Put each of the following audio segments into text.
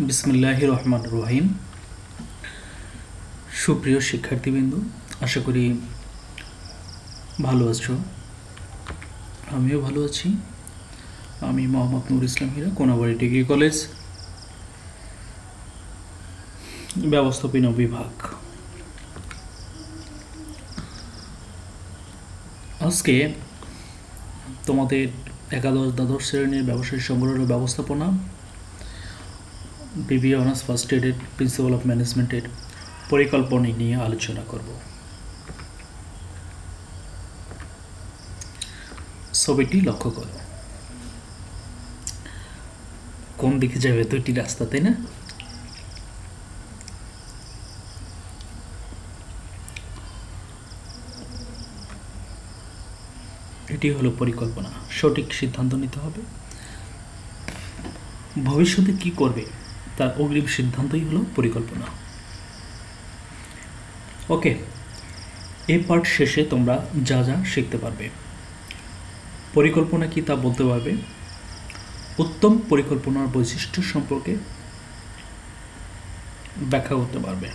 বিসমিল্লাহির রহমানির রহিম। সুপ্রিয় শিক্ষার্থীবৃন্দ, আশা করি ভালো আছো। আমিও ভালো আছি। আমি মোহাম্মদ নূর ইসলাম হীরা, কোনাবাড়ী ডিগ্রি কলেজ, ব্যবস্থাপনা বিভাগ। আজকে তোমাদের একাদশ দ্বাদশ শ্রেণীর ব্যবসায়িক সংগ্রহ ও ব্যবস্থাপনা বিবিএ অনার্স ফার্স্ট ইয়ারের প্রিন্সিপাল অফ ম্যানেজমেন্টের পরিকল্পনা নিয়ে আলোচনা করব। ছবিটি লক্ষ্য করো। কোন দিকে যাবে? দুইটি রাস্তা, তাই না? এটি হলো পরিকল্পনা। সঠিক সিদ্ধান্ত নিতে হবে। ভবিষ্যতে কি করবে তার অগ্রিম সিদ্ধান্তই হলো পরিকল্পনা। ওকে, এই পার্ট শেষে তোমরা যা যা শিখতে পারবে। পরিকল্পনা কি তা বলতে পারবে। উত্তম পরিকল্পনার বৈশিষ্ট্য সম্পর্কে ব্যাখ্যা করতে পারবে।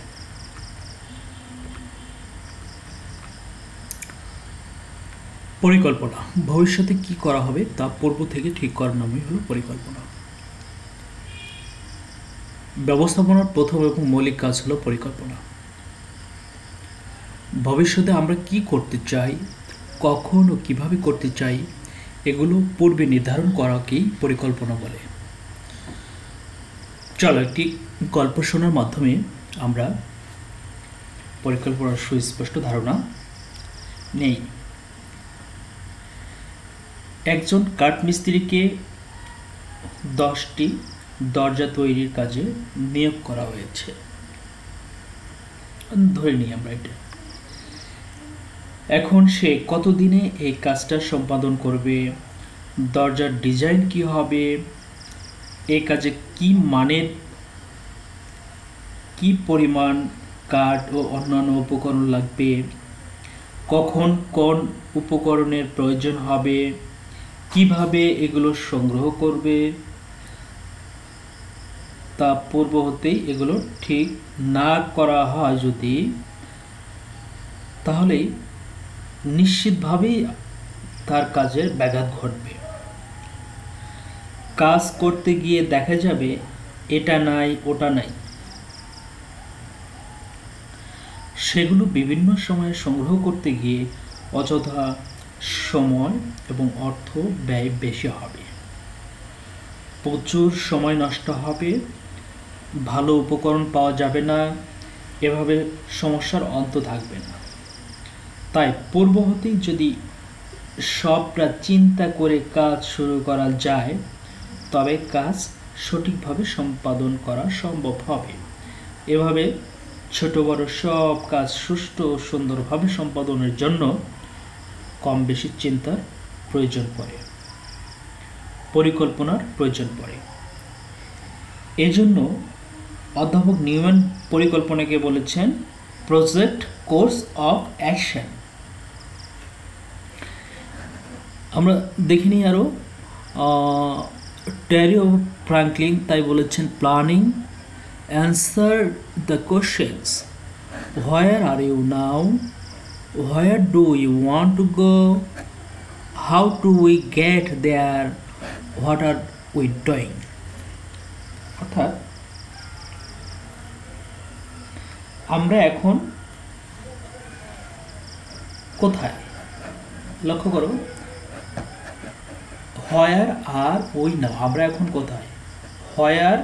পরিকল্পনা ভবিষ্যতে কি করা হবে তা পূর্ব থেকে ঠিক করার নামই হলো পরিকল্পনা। ব্যবস্থাপনার প্রথম এবং মৌলিক কাজ হলো পরিকল্পনা। ভবিষ্যতে আমরা কি করতে চাই, কখন ও কিভাবে করতে চাই, এগুলো পূর্বে নির্ধারণ করাকেই পরিকল্পনা বলে। চলো একটি গল্প শোনার মাধ্যমে আমরা পরিকল্পনার সুস্পষ্ট ধারণা নেই। একজন কাঠমিস্ত্রিকে 10টি দরজা তৈরির কাজে নিয়োগ করা হয়েছে। ধরে নিই আমরা এটা। এখন সে কতদিনে এই কাজটা সম্পাদন করবে, দরজার ডিজাইন কি হবে, এই কাজে কি মানের কি পরিমাণ কাঠ ও অন্যান্য উপকরণ লাগবে, কখন কোন উপকরণের প্রয়োজন হবে, কিভাবে এগুলো সংগ্রহ করবে, তা পূর্ব হতেই এগুলো ঠিক না করা হয় যদি, তাহলেই নিশ্চিতভাবেই তার কাজের ব্যাঘাত ঘটবে। কাজ করতে গিয়ে দেখা যাবে এটা নাই ওটা নাই। সেগুলো বিভিন্ন সময়ে সংগ্রহ করতে গিয়ে অযথা সময় এবং অর্থ ব্যয় বেশি হবে, প্রচুর সময় নষ্ট হবে, ভালো উপকরণ পাওয়া যাবে না, এভাবে সমস্যার অন্ত থাকবে না। তাই পূর্ব হতেই যদি সবটা চিন্তা করে কাজ শুরু করা যায় তবে কাজ সঠিকভাবে সম্পাদন করা সম্ভব হবে। এভাবে ছোট বড় সব কাজ সুষ্ঠু ও সুন্দরভাবে সম্পাদনের জন্য কম বেশি চিন্তার প্রয়োজন পড়ে, পরিকল্পনার প্রয়োজন পড়ে। এজন্য অধ্যাপক নিউম্যান পরিকল্পনাকে বলেছেন প্রজেক্ট কোর্স অফ অ্যাকশন। আমরা দেখিনি আরও টেরিও ফ্রাঙ্কলিন তাই বলেছেন planning answer the questions where are you now, where do you want to go, how to we get there, what are we doing. অর্থাৎ আমরা এখন কোথায়, লক্ষ্য করো, হোয়ার আর উই নাও, আমরা এখন কোথায়, where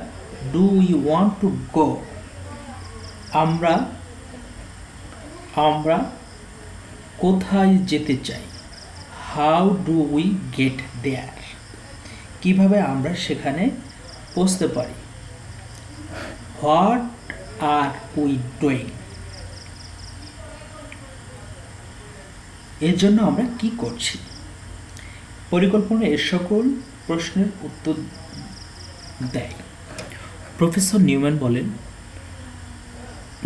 do we want to গো, আমরা কোথায় যেতে চাই, হাউ ডু উই গেট দেয়ার, কিভাবে আমরা সেখানে পৌঁছতে পারি, হোয়াট আর উই ডুইং, এর জন্য আমরা কি করছি। পরিকল্পনা এর সকল প্রশ্নের উত্তর দেয়। প্রফেসর নিউম্যান বলেন,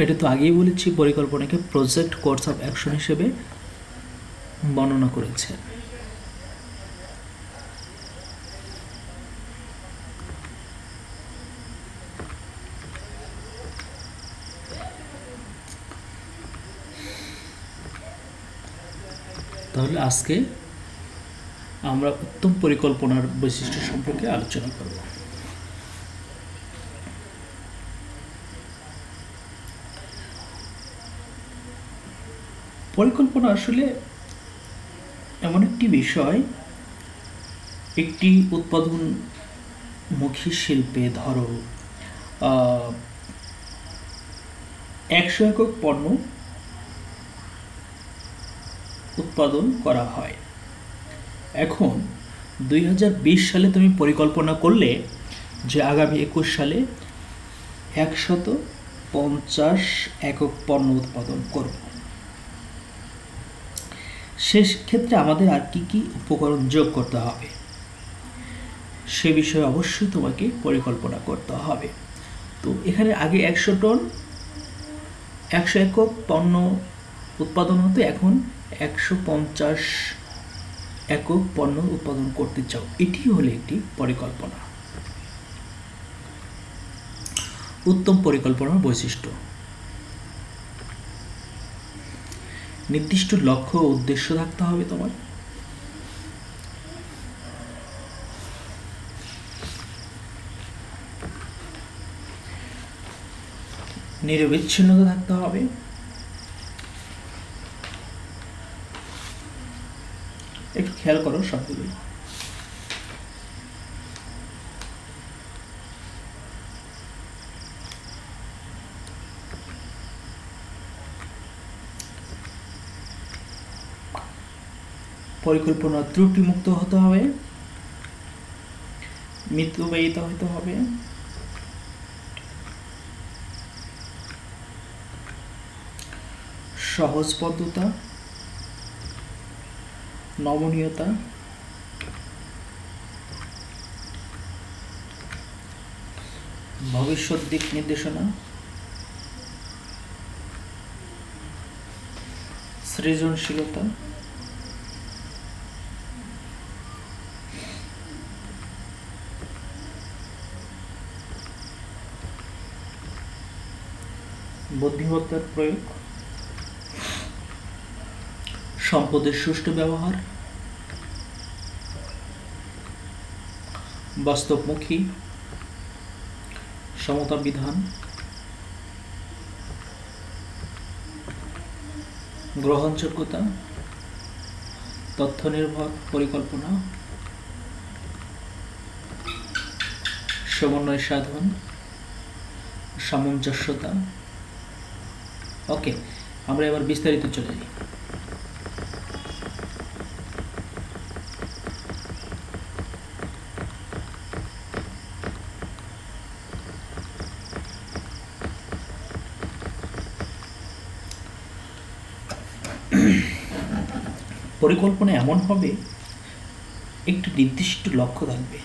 এটা তো আগেই বলেছি, পরিকল্পনাকে প্রজেক্ট কোর্স অফ অ্যাকশন হিসেবে বর্ণনা করেছেন। তাহলে আজকে আমরা উত্তম পরিকল্পনার বৈশিষ্ট্য সম্পর্কে আলোচনা করব। পরিকল্পনা আসলে এমন একটি বিষয়, একটি উৎপাদনমুখী শিল্পে ধরো 100 একক পণ্য উৎপাদন করা হয়। এখন 2020 সালে তুমি পরিকল্পনা করলে যে আগামী 21 সালে 150 একক পণ্য উৎপাদন করব। শেষ ক্ষেত্রে আমাদের আর কি কি উপকরণ যোগ করতে হবে সে বিষয়ে অবশ্যই তোমাকে পরিকল্পনা করতে হবে। তো এখানে আগে 100 একক পণ্য উৎপাদন হতো, এখন 150 একক পণ্য উৎপাদন করতে চাও। এটি হলো একটি পরিকল্পনা। উত্তম পরিকল্পনার বৈশিষ্ট্য: নির্দিষ্ট লক্ষ্য ও উদ্দেশ্য থাকতে হবে তোমার। নিরবিচ্ছিন্নতা থাকতে হবে। একটু খেয়াল করো সবগুলোই। পরিকল্পনা ত্রুটিমুক্ত হতে হবে, মিতব্যয়িত হতে হবে, সহজবদ্ধতা, নমনীয়তা, ভবিষ্যৎ দিক নির্দেশনা, সৃজনশীলতা, বুদ্ধিমত্তার প্রয়োগ, সম্পদের সুষ্ঠু ব্যবহার, বাস্তবমুখী, সমতা বিধান, গ্রহণযোগ্যতা, তথ্য নির্ভর পরিকল্পনা, সমন্বয় সাধন, সামঞ্জস্যতা। ওকে, আমরা এবার বিস্তারিত চলে যাই। পরিকল্পনা এমন হবে, একটি নির্দিষ্ট লক্ষ্য থাকবে।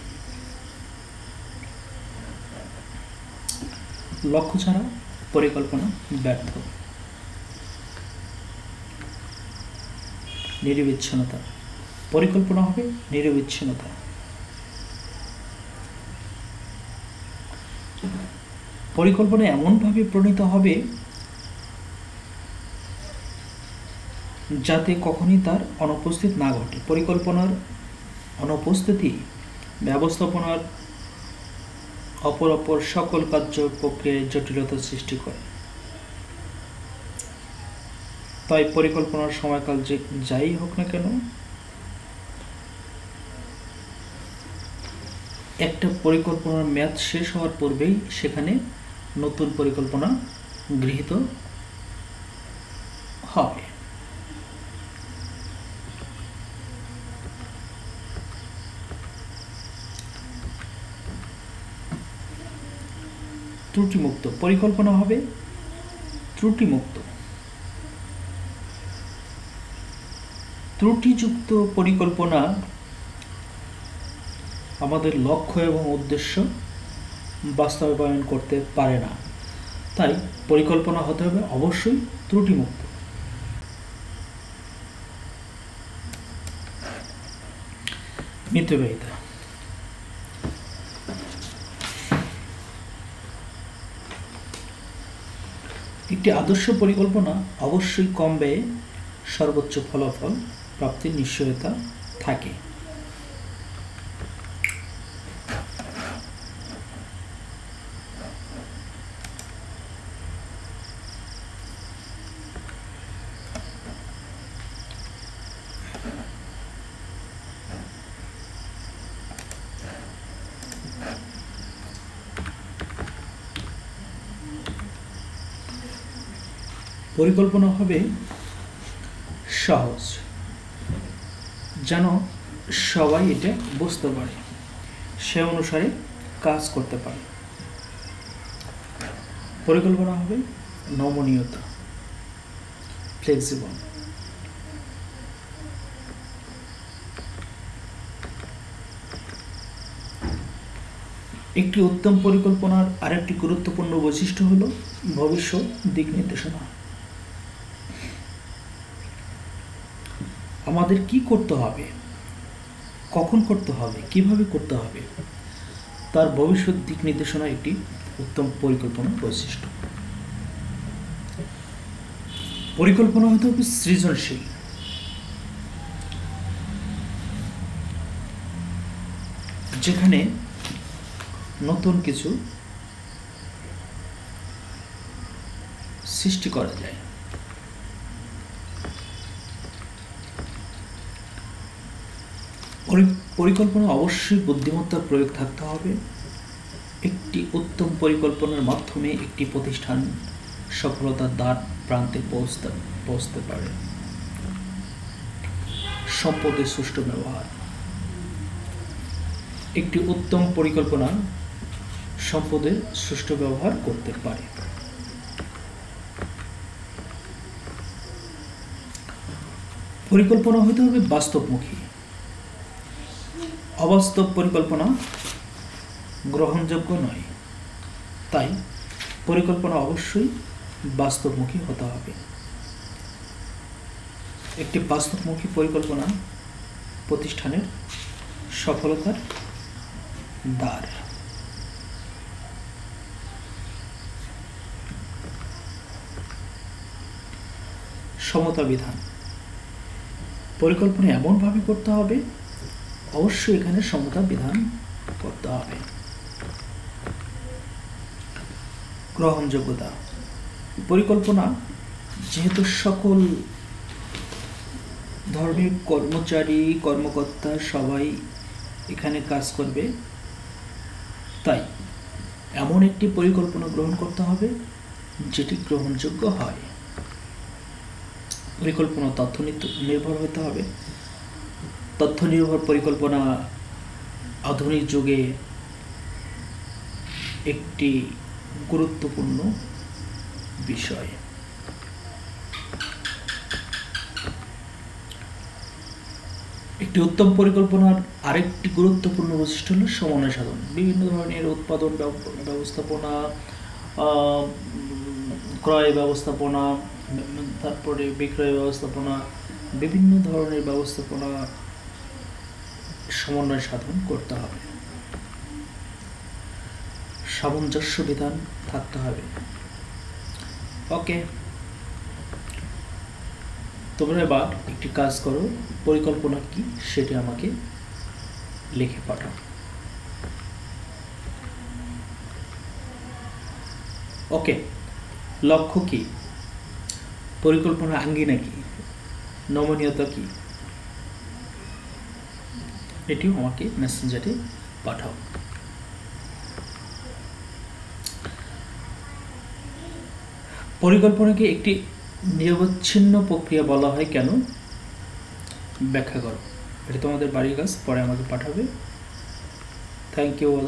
লক্ষ্য ছাড়া পরিকল্পনা ব্যর্থ। নিরবিচ্ছিন্নতা, পরিকল্পনা হবে নিরবিচ্ছিন্নতা। পরিকল্পনা এমনভাবে প্রণীত হবে যাতে কখনই তার অনুপস্থিত না ঘটে। পরিকল্পনার অনুপস্থিতি ব্যবস্থাপনার অপর সকল কার্য প্রক্রিয়ায় জটিলতা সৃষ্টি করে। তাই পরিকল্পনার সময়কাল যে যাই হোক না কেন, একটা পরিকল্পনার মেয়াদ শেষ হওয়ার পূর্বেই সেখানে নতুন পরিকল্পনা গৃহীত হবে। ত্রুটিমুক্ত পরিকল্পনা হবে ত্রুটিমুক্ত। ত্রুটিযুক্ত পরিকল্পনা আমাদের লক্ষ্য এবং উদ্দেশ্য বাস্তবায়ন করতে পারে না। তাই পরিকল্পনা হতে হবে অবশ্যই ত্রুটিমুক্ত। মিতব্যয়িতা, একটি আদর্শ পরিকল্পনা অবশ্যই কম ব্যয়ে সর্বোচ্চ ফলাফল প্রাপ্তির নিশ্চয়তা থাকে। পরিকল্পনা হবে সহজ, যেন সবাই এটা বুঝতে পারে, সে অনুসারে কাজ করতে পারে। পরিকল্পনা হবে নমনীয়তা, ফ্লেক্সিবল। একটি উত্তম পরিকল্পনার আরেকটি গুরুত্বপূর্ণ বৈশিষ্ট্য হলো ভবিষ্যৎ দিক নির্দেশনা। আমাদের কি করতে হবে, কখন করতে হবে, কিভাবে করতে হবে, তার ভবিষ্যৎ দিক নির্দেশনা একটি উত্তম পরিকল্পনার বৈশিষ্ট্য। পরিকল্পনা হতে হবে সৃজনশীল। যেখানে নতুন কিছু সৃষ্টি করা যায়। পরিকল্পনা অবশ্যই বুদ্ধিমত্তার প্রয়োগ থাকতে হবে। একটি উত্তম পরিকল্পনার মাধ্যমে একটি প্রতিষ্ঠান সফলতার দ্বার প্রান্তে পৌঁছতে পারে। সম্পদের সুষ্ঠু ব্যবহার। একটি উত্তম পরিকল্পনা সম্পদের সুষ্ঠু ব্যবহার করতে পারে। পরিকল্পনা হতে হবে বাস্তবমুখী। অবাস্তব পরিকল্পনা গ্রহণযোগ্য নয়। তাই পরিকল্পনা অবশ্যই বাস্তবমুখী হতে হবে। একটি বাস্তবমুখী পরিকল্পনা প্রতিষ্ঠানের সফলতার দ্বার। সমতা বিধান। পরিকল্পনা এমনভাবে করতে হবে, অবশ্যই এখানে সমতা বিধান করতে হবে। গ্রহণযোগ্যতা। পরিকল্পনা যেহেতু সকল ধর্মের কর্মচারী কর্মকর্তা সবাই এখানে কাজ করবে, তাই এমন একটি পরিকল্পনা গ্রহণ করতে হবে যেটি গ্রহণযোগ্য হয়। পরিকল্পনা তথ্য নির্ভর হতে হবে। তথ্য নির্ভর পরিকল্পনা আধুনিক যুগে একটি গুরুত্বপূর্ণ বিষয়। একটি উত্তম পরিকল্পনার আরেকটি গুরুত্বপূর্ণ বৈশিষ্ট্য হল সমন্বয় সাধন। বিভিন্ন ধরনের উৎপাদন ব্যবস্থাপনা, ক্রয় ব্যবস্থাপনা, তারপরে বিক্রয় ব্যবস্থাপনা, বিভিন্ন ধরনের ব্যবস্থাপনা সমন্বয় সাধন করতে হবে। সামঞ্জস্য বিধান থাকতে হবে। ওকে, তোমরা এবার একটি কাজ করো, পরিকল্পনা কি সেটি আমাকে লিখে পাঠাও। ওকে, লক্ষ্য কি, পরিকল্পনা আঙ্গিনা কি, নমনীয়তা কি, এটিও আমাকে মেসেঞ্জারে পাঠাও। পরিকল্পনাকে একটি নিরবচ্ছিন্ন প্রক্রিয়া বলা হয় কেন, ব্যাখ্যা করো। এটা তোমাদের বাড়ির কাজ, পরে আমাকে পাঠাবে। Thank you all.